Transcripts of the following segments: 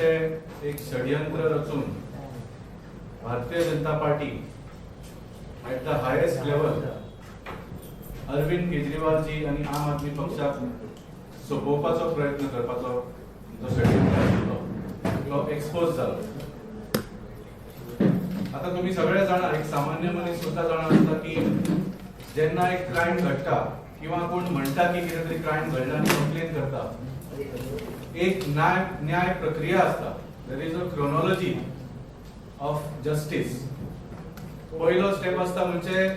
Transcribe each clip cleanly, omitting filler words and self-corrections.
अशें एक षडयंत्र रचून Bharatiya Janata Party at the highest level Arvind Kejriwal ji आणि आम आदमी पक्षाक सोपोवपाचो प्रयत्न करपाचो जो षडयंत्र आशिल्लो तो एक्सपोज जालो. आता तुम्ही सगळे जाणा, एक सामान्य मनीस सुद्धा जाणा आसता की जेन्ना एक क्रायम घडटा किंवा कोण म्हणटा की कितें तरी क्रायम घडला आनी कंप्लेन करता, एक न्याय प्रक्रिया असता. There is a chronology of justice. पहिलो स्टेप असता म्हणजे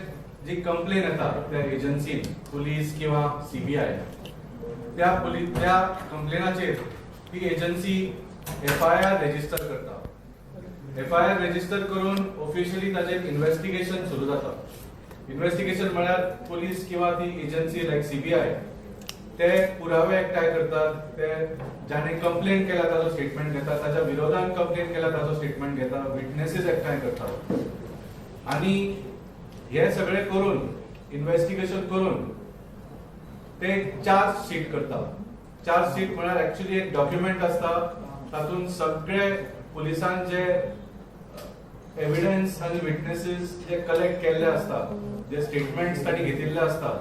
जी कंप्लेन येता त्या एजन्सीन, पुलीस किंवा सीबीआय, त्या कंप्लेनाचेर ती एजन्सी FIR रेजिस्टर करता. FIR रेजिस्टर करून ऑफिशियली ताचेर इन्व्हेस्टिगेशन सुरू जाता. इन्व्हेस्टिगेशन म्हळ्यार पुलीस किंवा ती एजन्सी लायक सीबीआय ते पुरावे एकठांय करतात. ते ज्याने कंप्लेन केला ताचो स्टेटमेंट घेतात, ताच्या विरोधान कंप्लेन केला ताचो स्टेटमेंट घेतात, विटनेसेस एकठांय करतात आणि हे सगळे करून इन्व्हेस्टिगेशन करून ते चार्ज शीट करतात. चार्ज शीट म्हळ्यार एक्चुअली एक डॉक्युमेंट असता. तातून सगळे पुलिसांचे एव्हिडन्स आणि विटनेसेस जे कलेक्ट केल्ले असतात, जे स्टेटमेंट्स तांणी घेतिल्ले असतात,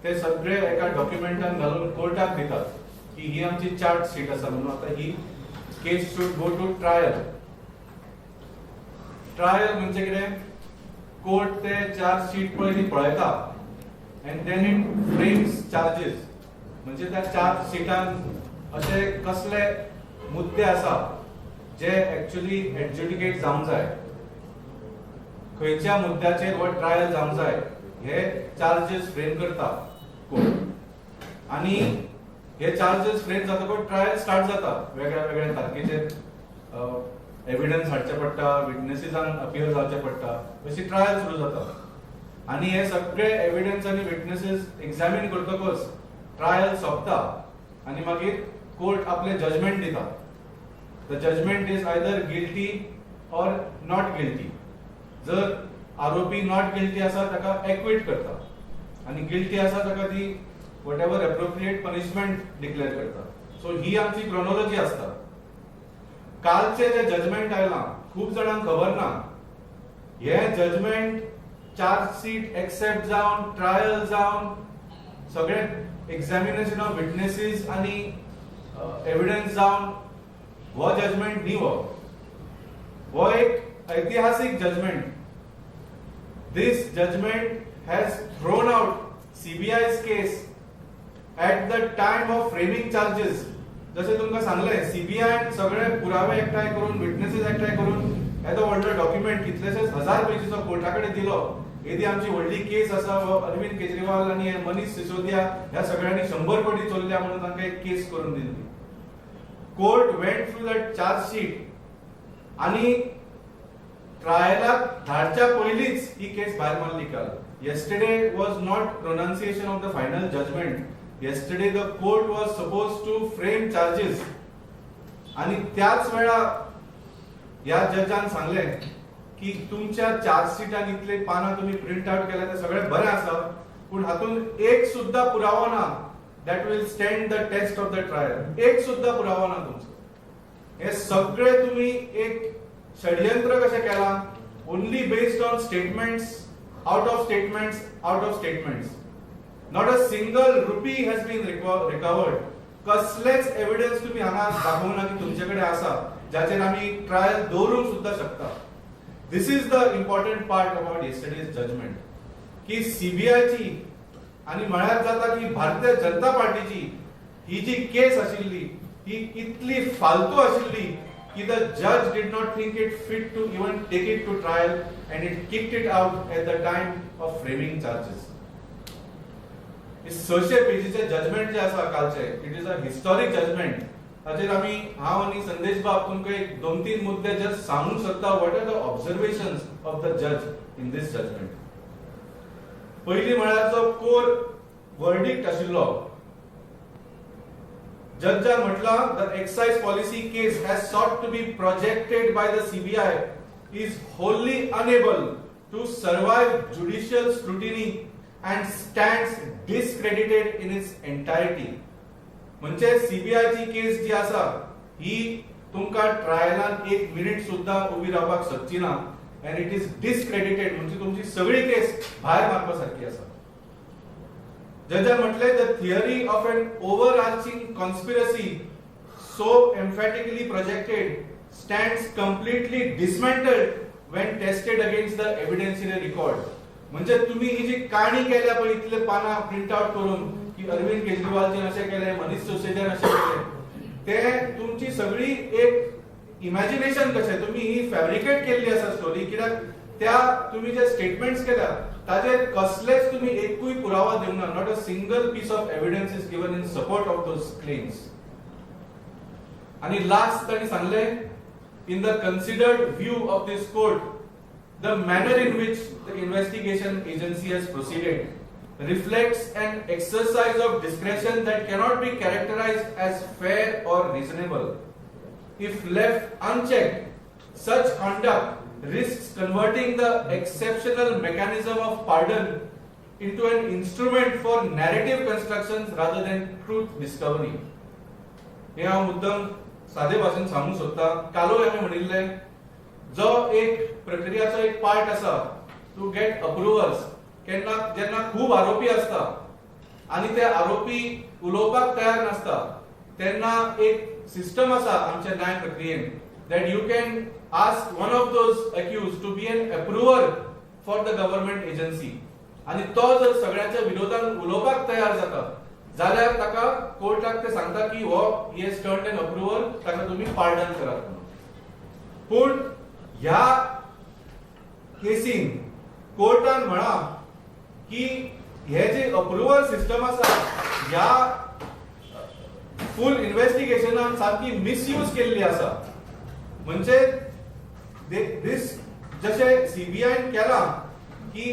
ते सगळे एका डॉक्युमेंटान घालून कोर्टाक दितात की ही आमची चार्ज शीट आसा म्हणून. आता ही case should go to trial. Trial म्हणजे कितें? कोर्ट ते चार्ज शीट पयलीं पळयता and then it frames charges. म्हणजे त्या चार्ज शीटान असे कसले मुद्दे आसा जे एक्चुअली एडज्युडिकेट जावंक जाय, खंयच्या मुद्द्याचेर हो ट्रायल जावंक जाय, हे चार्जेस फ्रेम करता कोर्ट. आणि हे चार्जेस फ्रेम जातकच ट्रायल स्टार्ट जाता. वेगळ्या वेगळ्या तारखेचेर एव्हिडन्स हाडचे पडटा, विटनेसेसांक अपियर जावचे पडटा, अशी ट्रायल सुरू जाता. आणि हे सगळे एव्हिडन्स आणि विटनेसेस एक्झामिन करतकच ट्रायल सोंपता आणि मागीर कोर्ट आपले जजमेंट दिता. The judgement is either guilty or not guilty. जर आरोपी नॉट गिल्टी आसा ताका एक्विट करता आणि गिल्टी आसा ताका ती व्हॉटएव्हर एप्रोप्रिएट पनिशमेंट डिक्लेअर करता. सो ही आमची क्रोनॉलॉजी असता. कालचे जे जजमेंट आयला खूप जाणांक खबर ना. हे जजमेंट चार्जशीट एक्सेप्ट जावन, ट्रायल जावन, सगळे एक्झामिनेशन ऑफ विटनेसेस आणि एव्हिडन्स जावन हो जजमेंट न्ही. हो एक ऐतिहासिक judgement. This judgement has thrown out CBI's case at the time of framing charges. जसे तुमका सांगले, सीबीआय सगळे पुरावे एकठांय करून, विटनेसेस एकठांय करून येदो व्हडलो डॉक्युमेंट कितलेशेच 1000 पेजीचो कोर्टाकडे दिलो. येदी आमची व्हडली केस आसा. अरविंद केजरीवाल आणि मनीष सिसोदिया ह्या सगळ्यांनी 100 कोटी चोरल्या म्हणून तांकां एक केस करून दिली. Court went through that charge sheet आणि ट्रायलाक धाडच्या पयलींच ही केस भायर मारली काल. Yesterday was not pronunciation of the final judgment. Yesterday the court was supposed to frame charges. आणि त्याच वेळा या जजान सांगले की तुमच्या चार्ज शीटान इतले पानां तुम्ही प्रिंट आउट केल्या ते सगळे बरे आसा, पण हातून एक सुद्धा पुरावो ना that will stand the test of the trial. एक सुद्धा पुरावो ना तुमचो. हे सगळे तुम्ही एक षडयंत्र कशें केला? Only based on statements, out of statements. Not a single rupee has been recovered. कसलेच एव्हिडन्स तुम्ही हांगा दाखवना की तुमच्याकडे आसा ज्याचेर आम्ही ट्रायल दवरूंक सुद्धा शकता. This is the important part about yesterday's judgement की सीबीआयची आणि म्हळ्यार जाता की भारतीय जनता पार्टीची ही जी केस आशिल्ली ही इतली फालतू आशिल्ली की the judge did not think it fit to even take it to trial and it kicked it out at the time of framing charges. इस 600 पेजीचे जजमेंट जे आसा कालचे, it is a historic judgement. ताचेर आमी हांव आणि संदेश बाब तुमकां एक 2-3 मुद्दे जस्ट सांगूंक सोदता. What are the observations of the जज इन दिस जजमेंट. पयली म्हळ्यार जो कोर वर्डिक्ट आशिल्लो, जजान म्हटला the excise policy case has sought to be projected by the CBI is wholly unable to survive judicial scrutiny and stands discredited in its entirety. म्हणजे CBI ची केस जी आसा ही तुमकां ट्रायलान 1 मिनिट सुद्धा उभी रावपाक शकची ना अँड इट इज डिस्क्रेडिटेड म्हणजे तुमची सगळी केस भायर मारपा सारखी आसा. जजान म्हटले the theory of an overarching conspiracy so emphatically projected stands completely dismantled when tested against the evidentiary record. म्हणजे तुम्ही ही जी काणी केल्या पळय इतले पाना प्रिंट आउट करून की अरविंद केजरीवालजीन अशें केलें, मनीष सिसोदियान अशें केलें, ते तुमची सगळी एक इमॅजिनेशन कशें तुम्ही ही फॅब्रिकेट केल्ली आसा स्टोरी. कित्याक त्या तुम्ही जे स्टेटमेंट्स केल्या ताजेर कसलेच तुम्ही एकूय पुरावा दिवंक ना. Not a single piece of evidence is given in support of those claims. आणि लास्ट ताणी सांगले in the considered view of this court the manner in which the investigation agency has proceeded reflects an exercise of discretion that cannot be characterized as fair or reasonable. If left unchecked, such conduct risks converting the exceptional mechanism of pardon into an instrument for narrative constructions rather than truth discovery. हे हांव मुद्दम सादे भाशेन सांगूंक सोदता. कालोय हांवें म्हणिल्ले जो एक प्रक्रियाचो एक पार्ट आसा टू गेट अप्रुव्हल्स, जेन्ना खूब आरोपी आसता आनी ते आरोपी उलोवपाक तयार नासता तेन्ना एक सिस्टम आसा आमच्या न्याय प्रक्रियेन that you can ask one of those accused to be an approver for the government agency. आणि तो जर सगळ्याच्या विरोधान उलोवपाक तयार जाता जाल्यार ताका कोर्टाक ते सांगता की हो he has turned an approval, ताका तुम्ही पार्डन करात म्हणून. पूण ह्या केसीन कोर्टान म्हणा की हे जे अप्रुव्हल सिस्टम आसा ह्या फुल इन्व्हेस्टिगेशनान सारकी मिसयूज केल्ली आसा. म्हणजे दिस जशे सीबीआयन केला की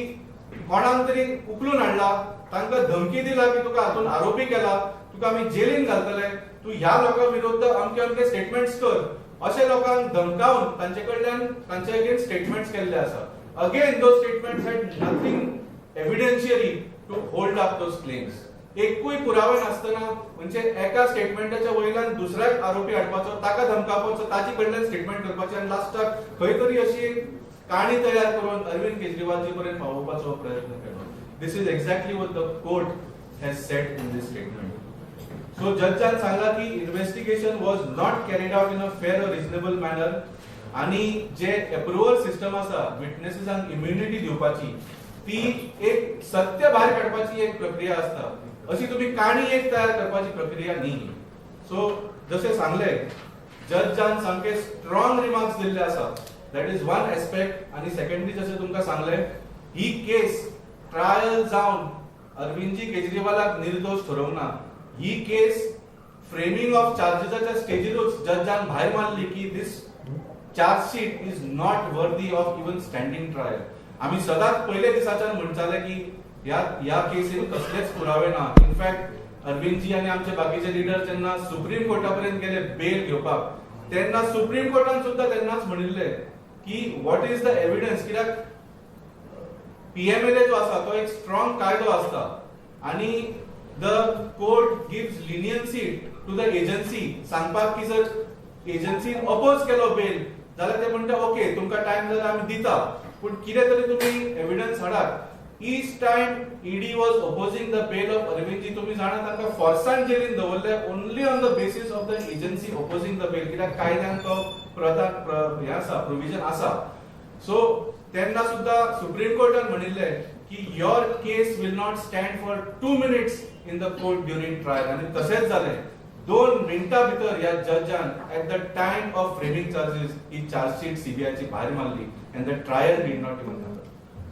कोणाक तरी उखलून हाडला, तांकां धमकी दिला की तुका हातून आरोपी केला, तुका आमी जेलीन घालतले, तू ह्या लोकां विरुद्ध अमके अमके स्टेटमेंट्स कर, अशे लोकांक धमकावन तांचे कडल्यान तांचे अगेन्स्ट स्टेटमेंट्स केल्ले आसा. Again those statements had nothing evidentiary to hold up those claims. एकूय पुरावे नासतना म्हणजे एका स्टेटमेंटाच्या वयल्यान दुसऱ्याक आरोपी हाडपाचो, ताका धमकावपाचो, ताचे कडल्यान स्टेटमेंट करपाचें आनी लास्टाक खंय तरी अशी काणी तयार करून अरविंद केजरीवालजी पर्यंत पावोवपाचो प्रयत्न केलो. This is exactly what the court has said in this statement. So Jazan सांगला की investigation was not carried out in a fair or reasonable manner आणि जे अप्रुव्हल सिस्टम आसा विटनेसेसांक इम्युनिटी दिवपाची ती एक सत्य भायर काडपाची एक प्रक्रिया आसता. अशी तुम्ही काणी एक तयार करपाची प्रक्रिया न्ही. सो जसे सांगले जजान सामके स्ट्रॉंग रिमार्क्स दिल्ले आसा. That is one aspect. आणि सेकंडली जसे तुमकां सांगले ही केस ट्रायल जावन अरविंदजी केजरीवालाक निर्दोष ठरवना. ही केस फ्रेमिंग ऑफ चार्जेसच्या स्टेजीरूच जजान भायर मारली की this chargesheet is not worthy of even standing trial. आम्ही सदांच पयले दिसाच्यान म्हणटाले की ह्या केसीन कसलेच पुरावे ना. इनफॅक्ट अरविंदजी आणि आमचे बाकीचे लिडर जेन्ना सुप्रीम कोर्टापर्यंत गेले बेल घेवपाक तेन्ना सुप्रीम कोर्टान सुद्धा तेन्नाच म्हणिल्ले की व्हॉट इज द एविडन्स. कित्याक पीएमएलए जो आसा तो एक स्ट्रॉंग कायदो आसता आणि the court gives leniency to the agency सांगपाक की जर एजन्सीन अपोज केलो बेल जाल्यार ते म्हणटा ओके तुमकां टाइम जाल्यार आमी दिता, पूण कितें तरी तुम्ही एविडन्स हाडात. Each time ED was opposing the bail of Arvindji. तुम्ही जाणा तांकां फोर्सान जेलीन दवरले only on the basis of the agency opposing the bail. कित्याक कायद्यान तो हे आसा प्रोविजन आसा. सो तेन्ना सुद्धा सुप्रीम कोर्टान म्हणिल्ले की your case will not stand for 2 minutes in the court during trial. आणि तसेच जाले 2 मिनिटां भितर ह्या जजान at the time of framing charges ही चार्जशीट सीबीआयची भायर मारली and the trial did not even happen.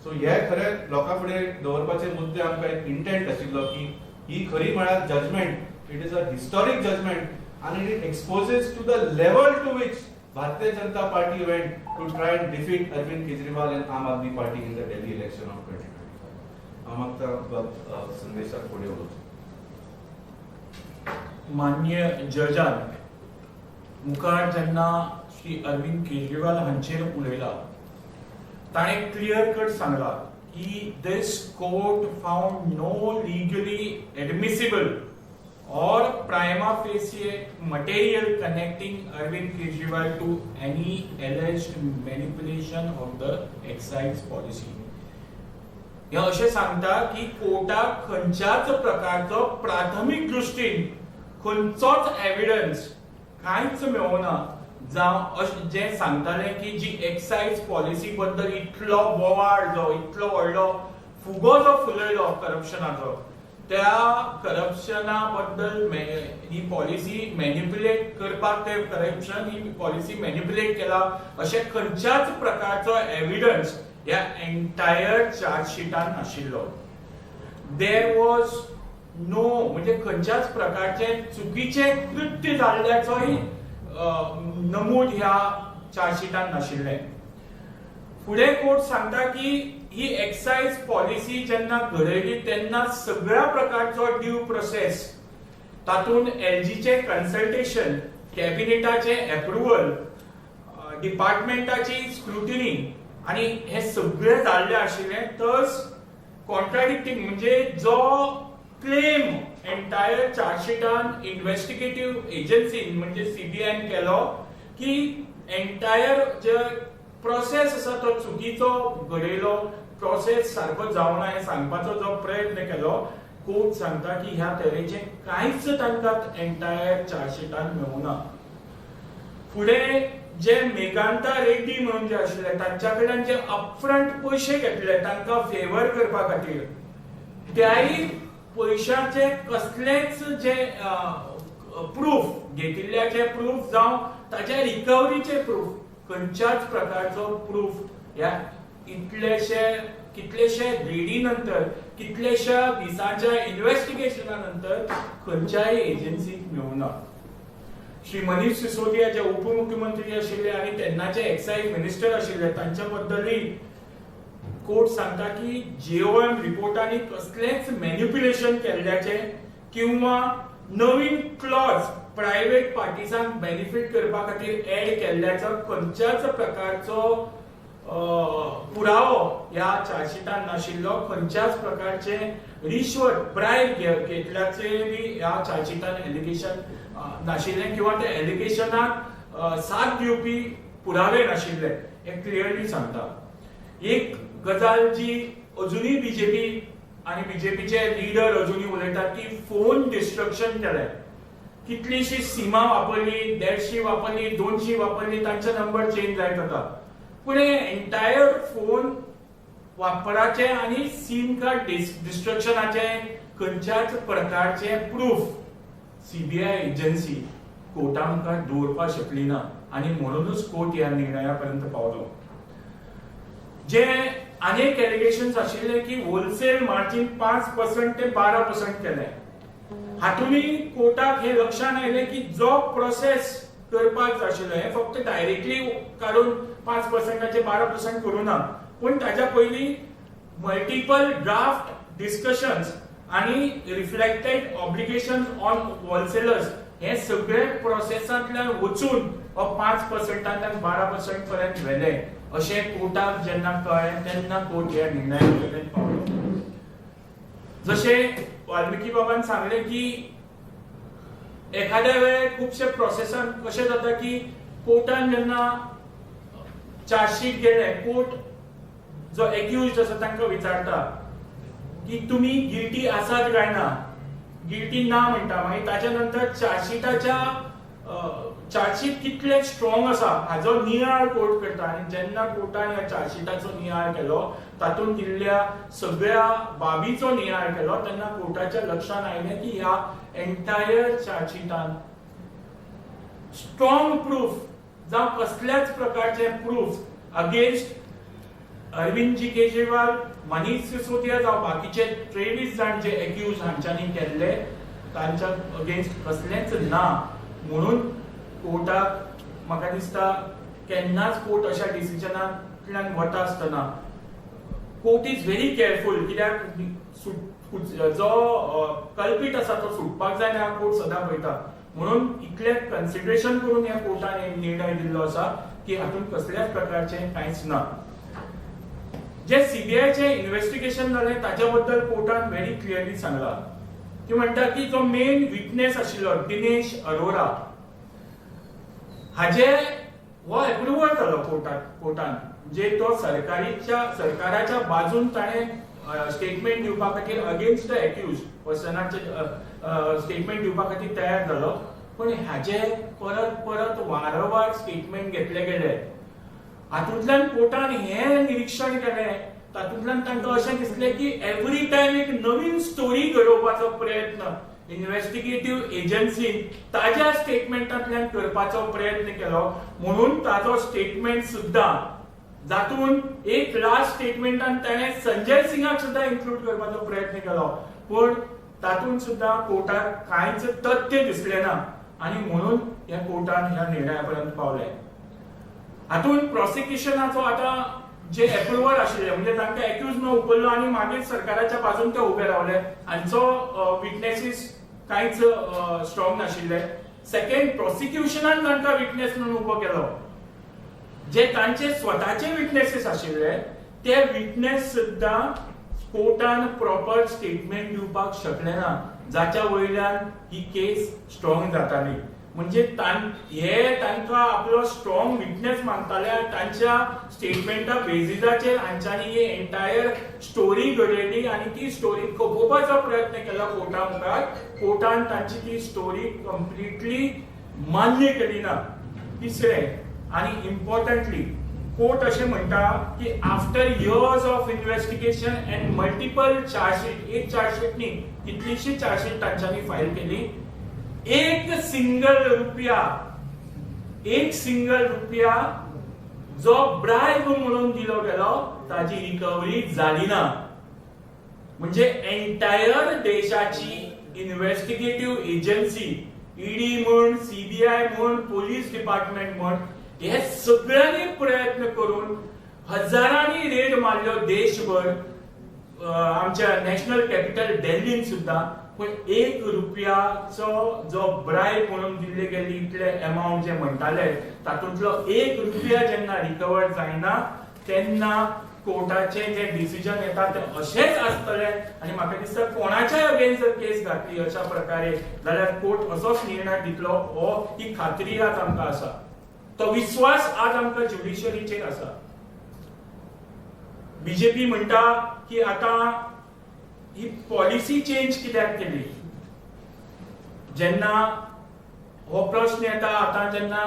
So हे खरे लोकां फुडें दवरपाचे मुद्दे आमकां एक इंटेंट आशिल्लो की ही खरी म्हळ्यार judgement. It is a historic judgement आणि it exposes to the level to which Bharatiya Janata Party went to try and defeat Arvind Kejriwal and Aam Aadmi Party in the Delhi election of 2025. आमकां संदेशाक पुढे वळोवचें. मान्य Jazan मुखार जेन्ना श्री अरविंद केजरीवाल हांचेर उलयला ताणें clear cut सांगला की this court found no legally admissible or prima facie material connecting Arvind Kejriwal to any alleged manipulation of the excise policy. हे असे सांगता की कोर्टाक खंयच्याच प्रकारचो प्राथमिक दृष्टीन खंयचोच एविडन्स कांयच मेळोना जावं जे सांगताले की जी एक्साइज पॉलिसी बद्दल इतलो बोवाळ जो इतलो व्हडलो फुगो जो फुलयलो करप्शनाचो त्या करप्शना बद्दल ही पॉलिसी मॅनिप्युलेट करपाक ते करप्शन ही पॉलिसी मॅनिप्युलेट केला अशें खंयच्याच प्रकारचो एविडन्स ह्या एंटायर चार्जशीटान नाशिल्लो. देर वॉज नो म्हणजे खंयच्याच प्रकारचे चुकीचे कृत्य जाल्ल्याचोय नमूद ह्या चार्जशीटान नाशिल्ले. फुडें कोर्ट सांगता की ही एक्साइज पॉलिसी जेन्ना घडयली तेन्ना सगळ्या प्रकारचो ड्यू प्रोसेस तातूंत एलजीचे कन्सल्टेशन, कॅबिनेटाचे अप्रुव्हल, डिपार्टमेंटाची स्क्रुटिनी आणि हे सगळें जाल्लें आशिल्लें. थंच कॉन्ट्राडिक्टिंग म्हणजे जो क्लेम एंटायर चार्जशीटान इन्व्हेस्टिगेटिव्ह एजन्सीन म्हणजे सीबीआयन केलो की एंटायर जे प्रोसेस आसा तो चुकीचो घडयलो, प्रोसेस सारको जावना हे सांगपाचो जो प्रयत्न केलो, कोर्ट सांगता की ह्या तरेचे कांयच तांकां एंटायर चार्जशीटान मेळुना. फुडें जे मेघांता रेड्डी म्हणून जे आशिल्ले तांच्या कडल्यान जे अपफ्रंट पयशे घेतले तांकां फेवर करपा खातीर त्याय पयशांचे कसलेच जे प्रूफ घेतिल्ल्याचे प्रूफ जावं ताच्या रिकवरीचे प्रूफ खंयच्याच प्रकारचो प्रूफ ह्या कितलेशे रेडी नंतर कितलेशा दिसांच्या इन्व्हेस्टिगेशना नंतर खंयच्याय एजन्सीक मेळुना. श्री मनीष सिसोदिया जे उपमुख्यमंत्री आशिल्ले आणि तेन्नाचे एक्साइज मिनिस्टर आशिल्ले तांच्या बद्दलूय कोर्ट सांगता की जेओएम रिपोर्टांनी कसलेच मॅनिप्युलेशन केल्ल्याचे किंवा नवीन क्लॉज प्रायव्हेट पार्टीजांक बेनिफिट करपा खातीर ऍड केल्ल्याचो खंयच्याच प्रकारचो पुरावो ह्या चार्जशीटान नाशिल्लो. खंयच्याच प्रकारचे रिश्वत ब्रायब घेतल्याचे बी ह्या चार्जशीटान एलिगेशन नाशिल्ले किंवा त्या एलिगेशनाक साथ दिवपी पुरावे नाशिल्ले हे क्लियरली सांगता. एक गजाल जी अजुनूय बीजेपी आणि बीजेपीचे लिडर अजुनूय उलयतात की फोन डिस्ट्रक्शन केलें. कितलीशी सिमा वापरली, 150 वापरली, 200 वापरली, तांचे नंबर चेंज जायत होता. पुढे एंटायर फोन वापराचे आणि सिम कार्ड डिस्ट्रक्शनाचे खंयच्याच प्रकारचे प्रूफ सीबीआय एजन्सी कोर्टा मुखार दवरपाक शकली ना आणि म्हणूनच कोर्ट ह्या निर्णयापर्यंत पावलो. जे अनेक एलिगेशन्स आशिल्ले की होलसेल मार्जिन 5% ते 12% केले. हातूनय कोर्टाक हे लक्षात आयले की जो प्रोसेस करपाक जाय आशिल्लो हे फक्त डायरेक्टली काडून 5%चे 12% करूं ना, पण ताच्या पयलीं मल्टिपल ड्राफ्ट डिस्कशन्स आणि रिफ्लेक्टेड ऑब्लिगेशन्स ऑन होलसेलर्स हे सगळे प्रोसेसांतल्यान वचून 5%तल्यान 12% पर्यंत व्हेले अशें कोर्टाक जेन्ना कळ्ळें तेन्ना कोर्ट ह्या निर्णयापर्यंत पावलो. जशें वाल्मिकी बाबान सांगले की एखाद्या वेळेस खुबशे प्रोसेसान कशें जाता की कोर्टान जेन्ना चार्जशीट गेले, कोर्ट जो एक्युज्ड आसा तांकां विचारता की तुमी गिल्टी आसात काय ना, गिल्टी ना म्हणटा. मागीर ताच्या नंतर चार्जशीटाच्या चार्जशीट कितले स्ट्रॉंग आसा हाजो नियाळ कोर्ट करता. आनी जेन्ना कोर्टान ह्या चार्जशीटाचो नियाळ केलो, तातूंत दिल्ल्या सगळ्या बाबीचो नियाळ केलो, तेन्ना कोर्टाच्या लक्षात आयलें की ह्या एंटायर चार्जशीटान स्ट्रॉंग प्रूफ जावं कसल्याच प्रकारचे प्रूफ अगेन्स्ट अरविंदजी केजरीवाल, मनीष सिसोदिया जावं बाकीचे 23 जाण जे एक्युज हांच्यांनी केल्ले तांच्या अगेन्स्ट कसलेच ना. म्हणून कोर्टाक म्हाका दिसता केन्नाच कोर्ट अशा डिसिजनांतल्यान वता आसतना कोर्ट इज व्हेरी केअरफुल, कित्याक जो कल्पीट आसा तो सुटपाक जाय ह्या कोर्ट सदां पळयता. म्हणून इतले कन्सिडरेशन करून ह्या कोर्टान निर्णय दिल्लो आसा की हातूंत कसल्याच प्रकारचे कांयच ना. जे सीबीआयचे इन्व्हेस्टिगेशन जालें ताच्या बद्दल कोर्टान व्हेरी क्लियरली सांगला ती म्हणटा की जो मेन विटनेस आशिल्लो दिनेश अरोरा हाजे हो एप्रुवल जालो कोर्टान म्हणजे तो सरकाराच्या बाजून ताणें स्टेटमेंट दिवपा खातीर अगेन्स्ट द एक्यूज पर्सनाचे स्टेटमेंट दिवपा खातीर तयार जालो पण हाजे परत वारंवार स्टेटमेंट घेतले गेले हातूंतल्यान कोर्टान हें निरीक्षण केलें तातूंतल्यान तांकां अशें दिसलें की एवरी टायम एक नवीन स्टोरी घडोवपाचो प्रयत्न इन्व्हेस्टिगेटिव्ह एजन्सीन ताज्या स्टेटमेंटांतल्यान करपाचो प्रयत्न केलो म्हणून ताजो स्टेटमेंट सुद्दां जातून एक लास्ट स्टेटमेंटान ताणें संजय सिंगाक सुद्दां इन्क्लूड करपाचो प्रयत्न केलो पण तातूंत सुद्दां कोर्टाक कांयच तथ्य दिसलें ना आनी म्हणून ह्या कोर्टान ह्या निर्णया पर्यंत पावले हातूंत प्रोसिक्युशनाचो आतां जे एप्रुवल आशिल्ले म्हणजे तांकां एक्यूज न उखल्लो आनी मागीर सरकाराच्या बाजून ते उबे रावले हांचो विटनेसीस कांयच स्ट्रॉंग नाशिल्ले सेकंड प्रोसिक्युशनान तांकां विटनेस म्हणून उबो केलो जे तांचे स्वताचे विटनेसीस आशिल्ले ते विटनेस सुद्दां कोर्टान प्रॉपर स्टेटमेंट दिवपाक शकले ना जाच्या वयल्यान ही केस स्ट्रॉंग जाताली म्हणजे तांकां आपलो स्ट्रॉंग विटनेस मानताले तांच्या स्टेटमेंटा बेसिसाचेर हांच्यांनी ही एंटायर स्टोरी घडयली आनी ती स्टोरी खपोवपाचो प्रयत्न केलो कोर्टा मुखार कोर्टान तांची ती स्टोरी कंप्लिटली मान्य केली ना तिसरें आनी इम्पॉर्टंटली कोर्ट अशें म्हणटा की after years of investigation end multiple chargesheet एक चार्जशीट न्ही कितलीशीं चार्जशीट तांच्यांनी फायल केली एक सिंगल रुपया जो ब्रायब म्हणून दिलो गेलो ताजी रिकवरी जाली ना म्हणजे एंटायर देशाची इन्व्हेस्टिगेटिव्ह एजन्सी ईडी म्हण सीबीआय म्हण पोलीस डिपार्टमेंट म्हण हे सगळ्यांनी प्रयत्न करून हजारांनी रेड मारल्यो देशभर आमच्या नॅशनल कॅपिटल दिल्लीन सुद्दां पण एक रुपयाचो जो ब्रायब म्हणून दिल्ले गेल्ली इतले अमाउंट जे म्हणटाले तातूंतलो एक रुपया जेन्ना रिकवर जायना तेन्ना कोर्टाचे जे डिसिजन येता ते अशेंच आसतले आनी म्हाका दिसता कोणाच्याय अगेन्स्ट जर केस घातली अशा प्रकारे जाल्यार कोर्ट असोच निर्णय दितलो हो ही खात्री आज आमकां आसा तो विश्वास आज आमकां ज्युडिशरीचेर आसा बीजेपी म्हणटा की आतां ही पॉलिसी चेंज कित्याक केली जेन्ना हो प्रश्न येता आतां जेन्ना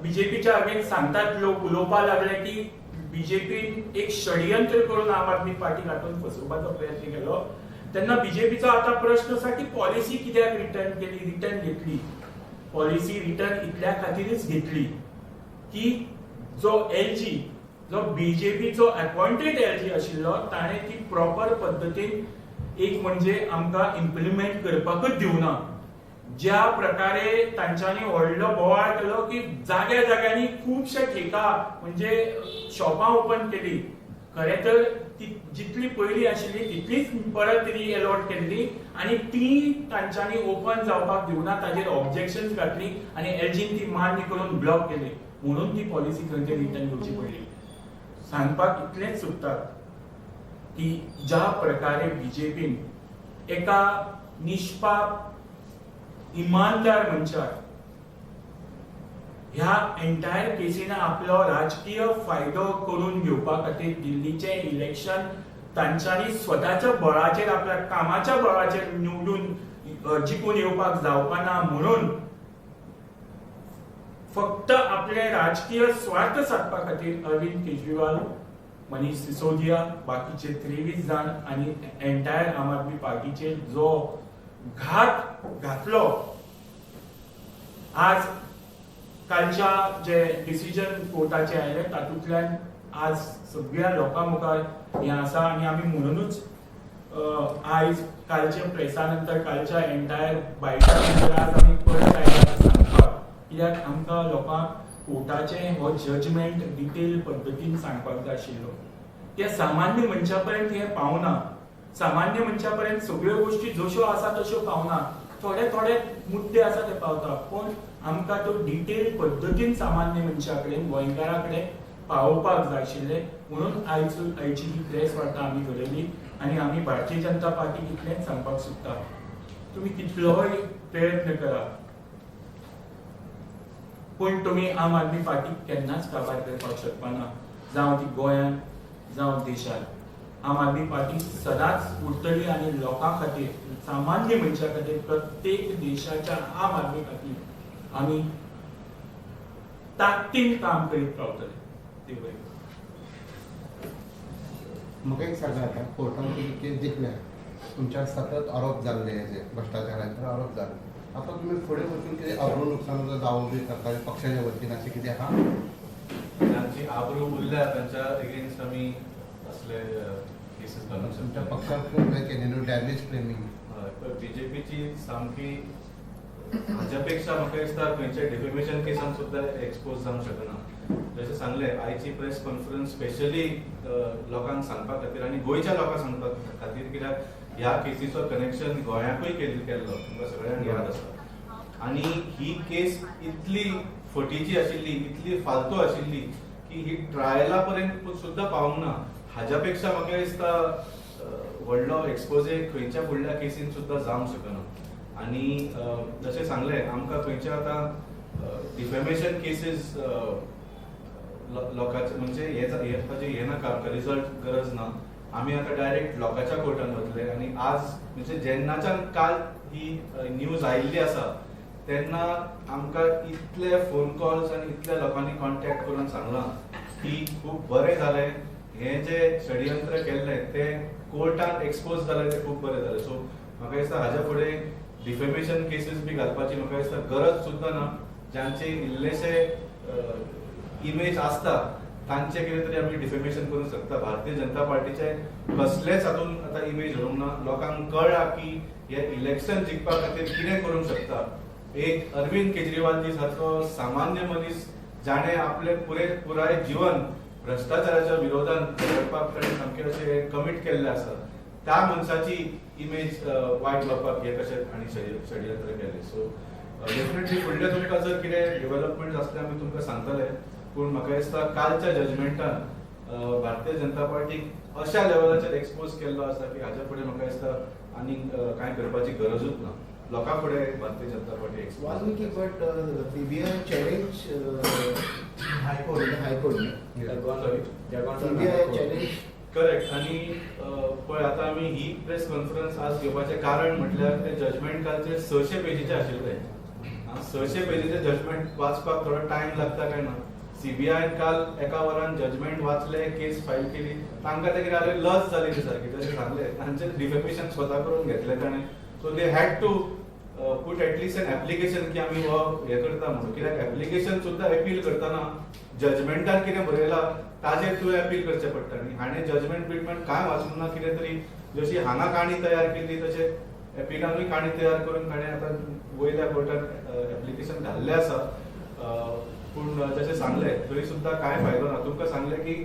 बीजेपीच्या अगेन्स्ट सांगतात लोक उलोवपाक लागले की बीजेपीन एक षडयंत्र करून आम आदमी पार्टीक हातूंत फसोवपाचो प्रयत्न केलो तेन्ना बीजेपीचो आतां प्रश्न आसा की पॉलिसी कित्याक रिटर्न घेतली पॉलिसी रिटर्न इतल्या खातीरच घेतली की जो एलजी जो बीजेपीचो अपॉइंटेड एलजी आशिल्लो ताणें ती प्रॉपर पद्दतीन एक म्हणजे आमकां इम्प्लिमेंट करपाकूच दिवना ज्या प्रकारे तांच्यांनी व्हडलो बोवाळ केलो की जाग्या जाग्यांनी खुबशे ठेका म्हणजे शॉपां ओपन केली खरें तर ती जितली पयलीं आशिल्ली तितलीच परत रिएलॉट केल्ली आनी ती तांच्यांनी ओपन जावपाक दिवना ताजेर ऑब्जेक्शन्स घातली आनी एलजीन ती मान्य करून ब्लॉक केली म्हणून ती पॉलिसी खंय रिटर्न घेवची पडली सांगपाक इतलेंच सुचतात की ज्या प्रकारे बीजेपीन एका निष्पाप इमानदार मनशाक ह्या एंटायर केसीन आपलो राजकीय फायदो करून घेवपा खातीर दिल्लीचे इलेक्शन तांच्यांनी स्वताच्या बळाचेर आपल्या कामाच्या बळाचेर निवडून जिखून येवपाक जावपा ना म्हणून फक्त आपले राजकीय स्वार्थ साधपा खातीर अरविंद केजरीवाल मनीष सिसोदिया बाकीचे 23 जाण आनी एंटायर आम आदमी पार्टीचे जो घात घातलो आज कालच्या जे डिसिजन कोर्टाचे आयले तातूंतल्यान आज सगळ्या लोकां मुखार हें आसा आनी आमी म्हणूनच आयज कालच्या प्रेसा नंतर कालच्या एंटायर बायटा नंतर आज आमी परत आयला सांगपाक कित्याक आमकां लोकांक कोर्टाचे हो जजमेंट डिटेल पद्दतीन सांगपाक जाय आशिल्लो त्या सामान्य मनशा पर्यंत हें पावना सामान्य मनशा पर्यंत सगळ्यो गोष्टी जश्यो आसा तश्यो पावना थोडे थोडे मुद्दे आसा ते पावता पण आमकां तो डिटेल पद्दतीन सामान्य मनशा कडेन गोंयकारा कडेन पावोवपाक जाय आशिल्ले म्हणून आयची ही प्रेस वार्ता आमी घडयली आनी आमी भारतीय जनता पार्टीक इतलेंच सांगपाक सोदता तुम्ही कितलोय प्रयत्न करा, पण तुम्ही आम आदमी पार्टीक केन्नाच काबार करपाक शकपाना, जावं ती गोंयांत जावं देशांत. आम आदमी पार्टी सदांच उरतली आनी लोकां खातीर, सामान्य मनशा खातीर, प्रत्येक देशाच्या आम आदमी खातीर आमी ताकदीन काम करीत रावतले. देव बरें करूं. म्हाका एक सांगा, आता कोर्टान तुमी केस जिखल्या, तुमच्यावर सतत आरोप जाल्ले हेजे भ्रष्टाचाराचे आरोप जाल्ले. आता तुम्ही फुडें वचून कितें अब्रू नुकसान जावं बी सरकारी पक्षाच्या वतीन अशें कितें आहा? ज्यांची आबरू उरल्या त्यांच्या अगेन्स्ट आम्ही असले केसेस घालूंक तुमच्या शकता. पक्षाक खूब हें केलें न्हू, डॅमेज फ्रेमिंग. बीजेपीची सामकी हाच्या पेक्षा म्हाका दिसता खंयच्या डिफेमेशन केसान सुद्धा एक्सपोज जावंक शकना. जशें सांगले, आयची प्रेस कॉन्फरन्स स्पेशली लोकांक सांगपा खातीर आनी गोंयच्या लोकांक सांगपा खातीर, कित्याक ह्या केसीचो कनेक्शन गोंयाकूय केल्लो तुमकां सगळ्यांक याद आसा. आनी ही केस इतली फटीची आशिल्ली, इतली फालतू आशिल्ली की ही ट्रायला पर्यंत सुद्धा पावूंक ना. हाच्या पेक्षा म्हाका दिसता व्हडलो एक्सपोजे खंयच्या फुडल्या केसीन सुद्धा जावंक शकना. आनी जशें सांगले, आमकां खंयच्या आतां डिफेमेशन केसीस लोकांचे म्हणजे हे नाका, रिजल्ट गरज ना. आमी आतां डायरेक्ट लोकांच्या कोर्टान वतले. आनी आज म्हणजे जेन्नाच्यान काल ही न्यूज आयिल्ली आसा तेन्ना आमकां इतले फोन कॉल्स आनी इतल्या लोकांनी कॉन्टॅक्ट करून सांगलां की खूब बरें जालें, हे जे षडयंत्र केल्लें ते कोर्टान एक्सपोज जालें ते खूब बरें जालें. सो म्हाका दिसता हाच्या फुडें डिफेमेशन केसीस बी घालपाची म्हाका दिसता गरज सुद्धा ना. ज्यांचे इल्लेशे इमेज आसता तांचे कितें तरी आमी डिफेमेशन करूंक शकता. भारतीय जनता पार्टीचे कसलेच हातून आतां इमेज उरूंक ना. लोकांक कळ्ळा की हे इलेक्शन जिखपा खातीर कितें करूंक शकता. एक अरविंद केजरीवाल जी सारको सामान्य मनीस जाणे आपले पुराय जीवन भ्रष्टाचाराच्या विरोधान लडपाक ताणें सामकें अशें कमीट केल्लें आसा. त्या मनशाची इमेज वायट जावपाक हे कशें आनी षडयंत्र केलें. सो डेफिनेटली फुडले तुमकां जर कितें डेव्हलपमेंट आसले आमी तुमकां सांगतले. पूण म्हाका दिसता कालच्या जजमेंटान भारतीय जनता पार्टीक अशा लेवलाचेर एक्सपोज केल्लो आसा की हाच्या फुडें म्हाका दिसता आनी कांय करपाची गरजूच ना. लोकां फुडें Bharatiya Janata Party expose. Valmiki, but CBI challenge High Court. CBI challenge. Correct. आनी पळय आतां आमी ही प्रेस कॉन्फरन्स आज घेवपाचें कारण म्हटल्यार ते जजमेंट कालचे 600 पेजीचे आशिल्ले. 600 पेजीचे जजमेंट वाचपाक थोडो टायम लागता काय ना. सीबीआयन काल एका वरान जजमेंट वाचले, केस फायल केली. तांकां ते कितें जालें, लज जाली ती सारकी. तशें सांगलें तांचे डिफेमेशन स्वता करून घेतलें ताणें. So they had to put at least an application की आमी हो हे करता म्हणून. कित्याक एप्लिकेशन सुद्धा अपील करतना जजमेंटान कितें बरयलां ताजेर तुवें अपील करचें पडटा. आनी हाणें जजमेंट बिजमेंट कांय वाचूंक ना. कितें तरी जशी हांगा काणी तयार केल्ली तशें एपिलानूय काणी तयार करून ताणें आतां वयल्या कोर्टान एप्लिकेशन घाल्लें आसा. पूण जशें सांगलें तरी सुद्धा कांय फायदो ना. तुमकां सांगलें की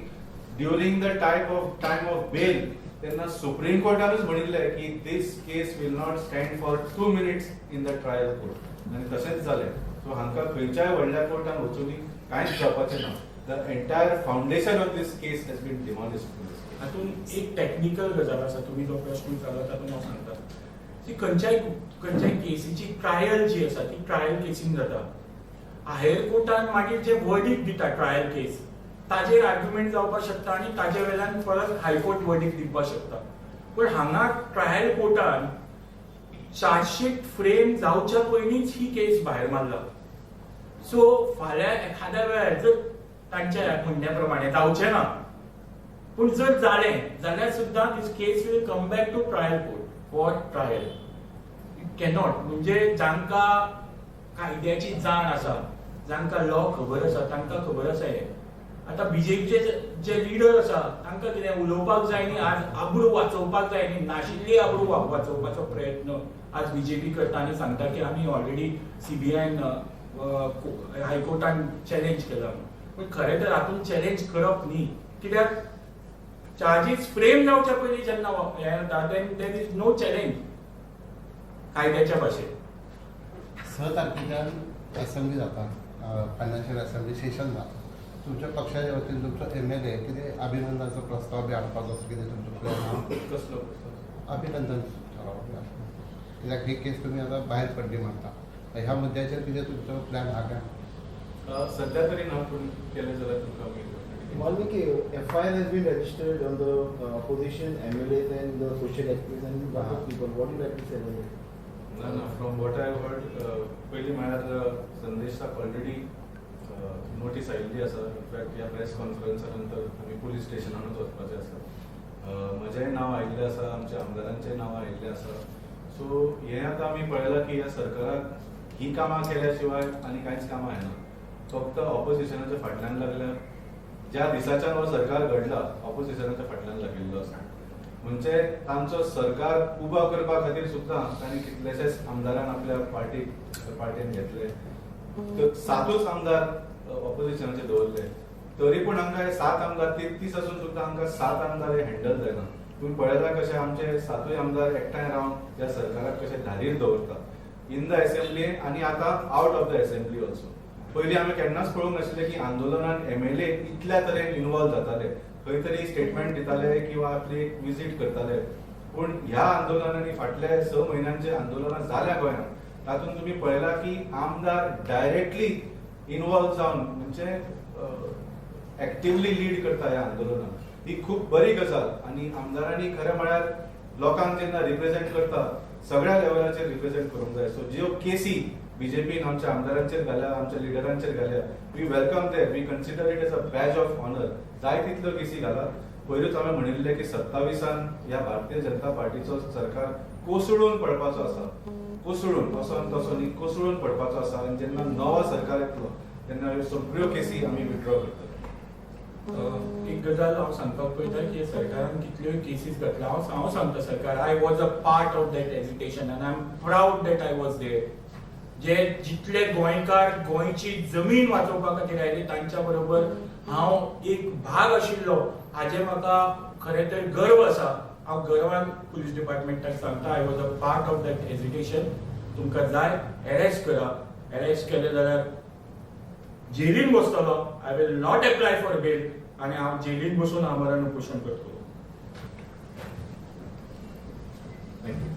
during the time of bail तेन्ना सुप्रीम कोर्टानूच म्हणिल्लें की this case will not stand for 2 minutes in the trial court. आनी तशेंच जालें. सो हांकां खंयच्याय व्हडल्या कोर्टान वचूनी कांयच जावपाचें ना. The entire foundation of this case has been demolished. हातूंत एक टॅक्निकल गजाल आसा. तुमी जो प्रश्न विचारला तातूंत हांव सांगता. ती खंयच्याय केसीची ट्रायल जी आसा ती ट्रायल केसीन जाता. हायर कोर्टान मागीर जे वर्डिक्ट दिता ट्रायल केस ताजेर आर्ग्युमेंट जावपाक शकता आनी ताजे वेल्यान परत हायकोर्ट वर्डिक्ट दिवपाक शकता. पण हांगा ट्रायल कोर्टान चार्जशीट फ्रेम जावच्या पयलींच ही केस भायर मारला. सो फाल्यां एखाद्या वेळार जर तांच्या म्हणण्या प्रमाणे जावचें ना, पूण जर जालें जाल्यार सुद्दां this case will come back to trial court for trial. It cannot. म्हणजे जांकां कायद्याची जाण आसा, जांकां लॉ खबर आसा तांकां खबर आसा हें. आतां बीजेपीचे जे लिडर आसा तांकां कितें उलोवपाक जाय न्ही, आज आबरू वाचोवपाक जाय न्ही. नाशिल्ली आबरू वाचोवपाचो प्रयत्न आज बीजेपी करता आनी सांगता की आमी ऑलरेडी सीबीआयन हायकोर्टान चॅलेंज केला. पूण खरें तर हातूंत चॅलेंज करप न्ही. कित्याक चार्जीस फ्रेम जावच्या पयलीं जेन्ना हें जाता then there is no challenge कायद्याच्या भाशेन. 6 तारखेच्यान असेंब्ली जाता, फायनान्शियल असेंब्ली सेशन जाता. तुमच्या पक्षाच्या वतीन तुमचो MLA कितें अभिनंदनाचो प्रस्ताव बी हाडपाचो कितें तुमचो प्लॅन आहा? कसलो अभिनंदन थारावप. कित्याक ही केस तुम्ही आता बाहेर पडली म्हणटा ह्या मुद्द्याचेर कितें तुमचो प्लॅन आहा काय? सध्या तरी ना पूण केले जाल्यार तुमकां आमी Valmiki, FIR has been registered on the opposition, MLAs and the social activists and lot of people. What do you like to say about it? ना ना फ्रॉम वॉट आय हर्ड पयलीं म्हळ्यार संदेशाक ऑलरेडी नोटीस आयिल्ली आसा. In fact ह्या press कॉन्फरन्सा नंतर आमी police स्टेशनानूच वचपाचें आसा. म्हजेंय नांव आयिल्लें आसा, आमच्या आमदारांचेंय नांव आयिल्लें आसा. सो हें आतां आमी पळयलां की ह्या सरकाराक ही कामां केल्या शिवाय आनी कांयच कामां येना. फक्त ऑपोजिशनाच्या फाटल्यान लागल्यार ज्या दिसाच्यान हो सरकार घडला ऑपोजिशनाच्या फाटल्यान लागिल्लो आसा. म्हणजे तांचो सरकार उबो करपा खातीर सुद्दां तांणी कितलेशेच आमदारांक आपल्या पार्टीन घेतले. 7च आमदार ऑपोजिशनाचे दवरले. तरी पूण हांकां हे 7 आमदार 33 आसून सुद्दां हांकां 7 आमदार हे हँडल जायना. तुम्ही पळयलां कशे आमचे 7य आमदार एकठांय रावन त्या सरकाराक कशे धारीर दवरता इन द असेंब्ली आनी आतां out of the assembly also. पयलीं आमी केन्नाच पळोवंक नाशिल्ले की आंदोलनान MLA इतल्या तरेन इन्वॉल्व जाताले, खंय तरी स्टेटमेंट दिताले किंवा आपली एक विजीट करताले. पूण ह्या आंदोलनांनी फाटल्या 6 म्हयन्यांचे आंदोलनां जाल्या गोंयांत तातूंत तुमी पळयलां की आमदार डायरेक्टली इन्वॉल्व जावन म्हणजे एक्टिवली लीड करता ह्या आंदोलनाक. ही खूब बरी गजाल आनी आमदारांनी खरें म्हळ्यार लोकांक जेन्ना रिप्रेझेंट करता सगळ्या लेवलाचेर रिप्रेझेंट करूंक जाय. सो ज्यो केसी बीजेपीन आमच्या आमदारांचेर घाल्या, आमच्या लिडरांचेर घाल्या, we welcome them, we consider it as a badge of honour. जाय तितल्यो केसी घाला. पयरूच हांवें म्हणिल्लें की 27 ह्या भारतीय जनता पार्टीचो सरकार कोसळून पडपाचो आसा. कोसळून असो तसो न्ही, कोसळून पडपाचो आसा. आनी जेन्ना नवो सरकार येतलो तेन्ना ह्यो सगळ्यो केसी आमी विथड्रॉ करतले. एक गजाल हांव सांगपाक पळयता की सरकारान कितल्यो केसीस घातल्या. हांव सांगता सरकार, I was a part of that agitation and I am proud that I was there. जे जितले गोंयकार गोंयची जमीन वाचोवपा खातीर आयले तांच्या बरोबर हांव एक भाग आशिल्लो हाजे म्हाका खरें तर गर्व आसा. हांव गर्वान पुलीस डिपार्टमेंटाक सांगता, I was a part of that agitation. तुमकां जाय अरेस्ट करा. अरेस्ट केले जाल्यार जेलीन बसतलो. I will not apply for bail आनी हांव जेलीन बसून आमरण उपोशण करतलो. थँक्यू.